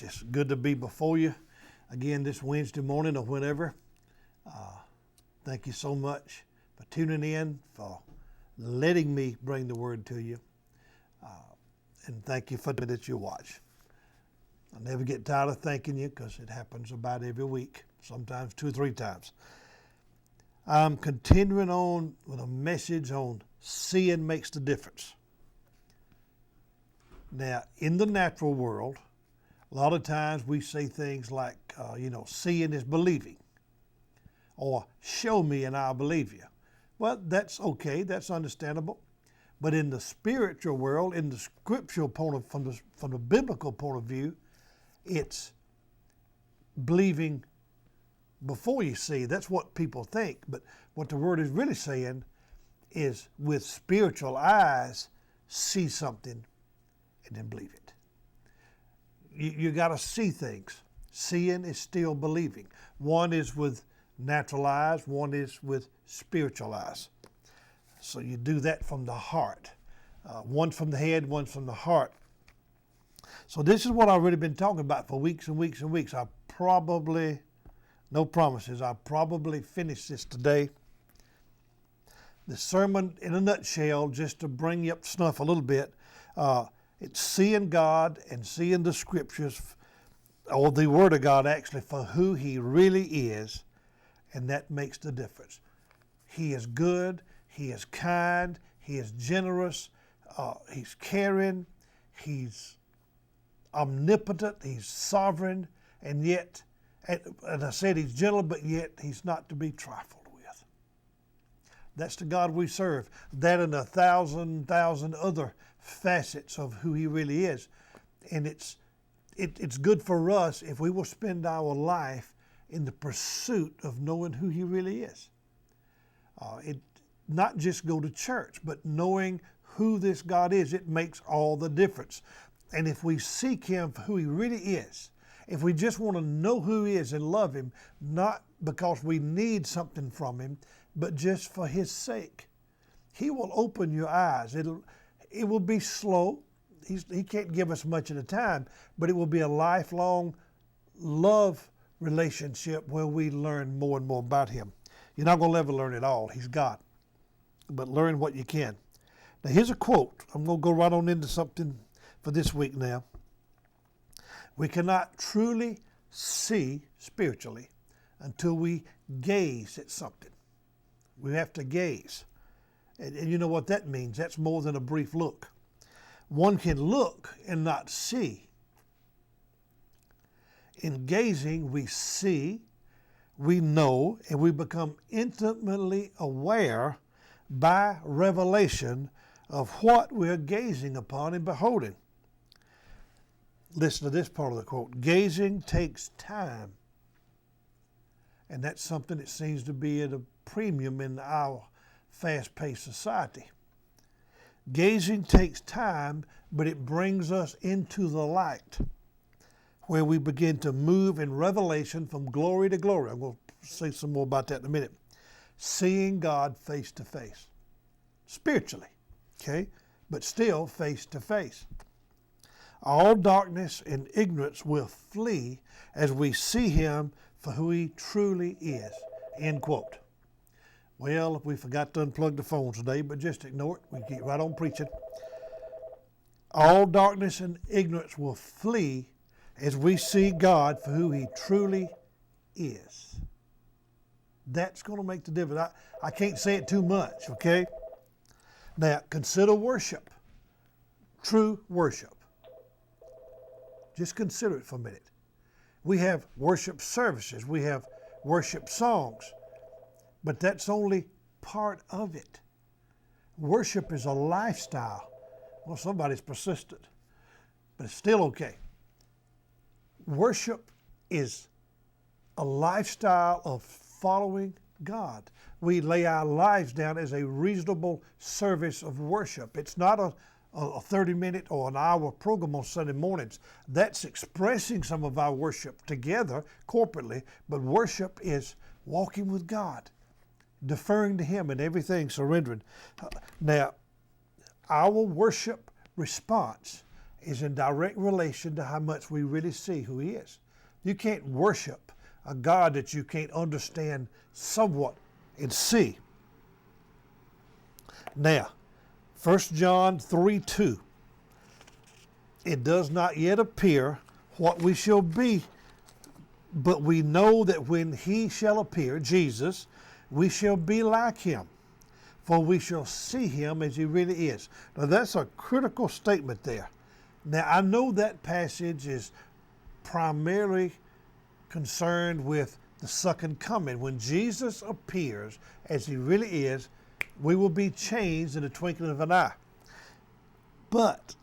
much. It's good to be before you again this Wednesday morning or whenever. Thank you so much for tuning in, for letting me bring the word to you. And thank you for that you watch. I never get tired of thanking you because it happens about every week, sometimes 2 or 3 times. I'm continuing on with a message on seeing makes the difference. Now, in the natural world, a lot of times we say things like, seeing is believing, or show me and I'll believe you. Well, that's okay, that's understandable. But in the spiritual world, in the scriptural from the biblical point of view, it's believing before you see. That's what people think. But what the word is really saying is with spiritual eyes, see something and then believe it. You got to see things. Seeing is still believing. One is with natural eyes, one is with spiritual eyes. So you do that from the heart. One from the head, one from the heart. So this is what I've really been talking about for weeks and weeks and weeks. No promises, I'll probably finish this today. The sermon in a nutshell, just to bring you up to snuff a little bit, it's seeing God and seeing the scriptures, or the Word of God actually, for who He really is, and that makes the difference. He is good, He is kind, He is generous, He's caring, He's omnipotent, He's sovereign, and yet, and I said He's gentle, but yet He's not to be trifled with. That's the God we serve. That and 1,000 other facets of who He really is. And it's good for us if we will spend our life in the pursuit of knowing who He really is. Not just go to church, but knowing who this God is, it makes all the difference. And if we seek Him for who He really is, if we just want to know who He is and love Him, not because we need something from Him, but just for His sake, He will open your eyes. It will be slow. He can't give us much at a time, but it will be a lifelong love relationship where we learn more and more about Him. You're not going to ever learn it all. He's God. But learn what you can. Now here's a quote. I'm going to go right on into something for this week now. We cannot truly see spiritually until we gaze at something. We have to gaze. And you know what that means. That's more than a brief look. One can look and not see. In gazing, we see, we know, and we become intimately aware by revelation of what we're gazing upon and beholding. Listen to this part of the quote. Gazing takes time. And that's something that seems to be at a premium in our fast-paced society. Gazing takes time, but it brings us into the light, where we begin to move in revelation from glory to glory. I'm going to say some more about that in a minute. Seeing God face to face, spiritually, okay, but still face to face. All darkness and ignorance will flee as we see Him for who He truly is. End quote. Well, we forgot to unplug the phones today, but just ignore it. We keep right on preaching. All darkness and ignorance will flee as we see God for who He truly is. That's going to make the difference. I can't say it too much, okay? Now, consider worship. True worship. Just consider it for a minute. We have worship services. We have worship songs. But that's only part of it. Worship is a lifestyle. Well, somebody's persistent, but it's still okay. Worship is a lifestyle of following God. We lay our lives down as a reasonable service of worship. It's not a 30-minute or an hour program on Sunday mornings. That's expressing some of our worship together corporately, but worship is walking with God, deferring to Him in everything, surrendering. Now, our worship response is in direct relation to how much we really see who he is. You can't worship a God that you can't understand somewhat and see. Now, 1 John 3:2. It does not yet appear what we shall be, but we know that when he shall appear, Jesus, we shall be like him, for we shall see him as he really is. Now that's a critical statement there. Now I know that passage is primarily concerned with the second coming. When Jesus appears as he really is, we will be changed in the twinkling of an eye. But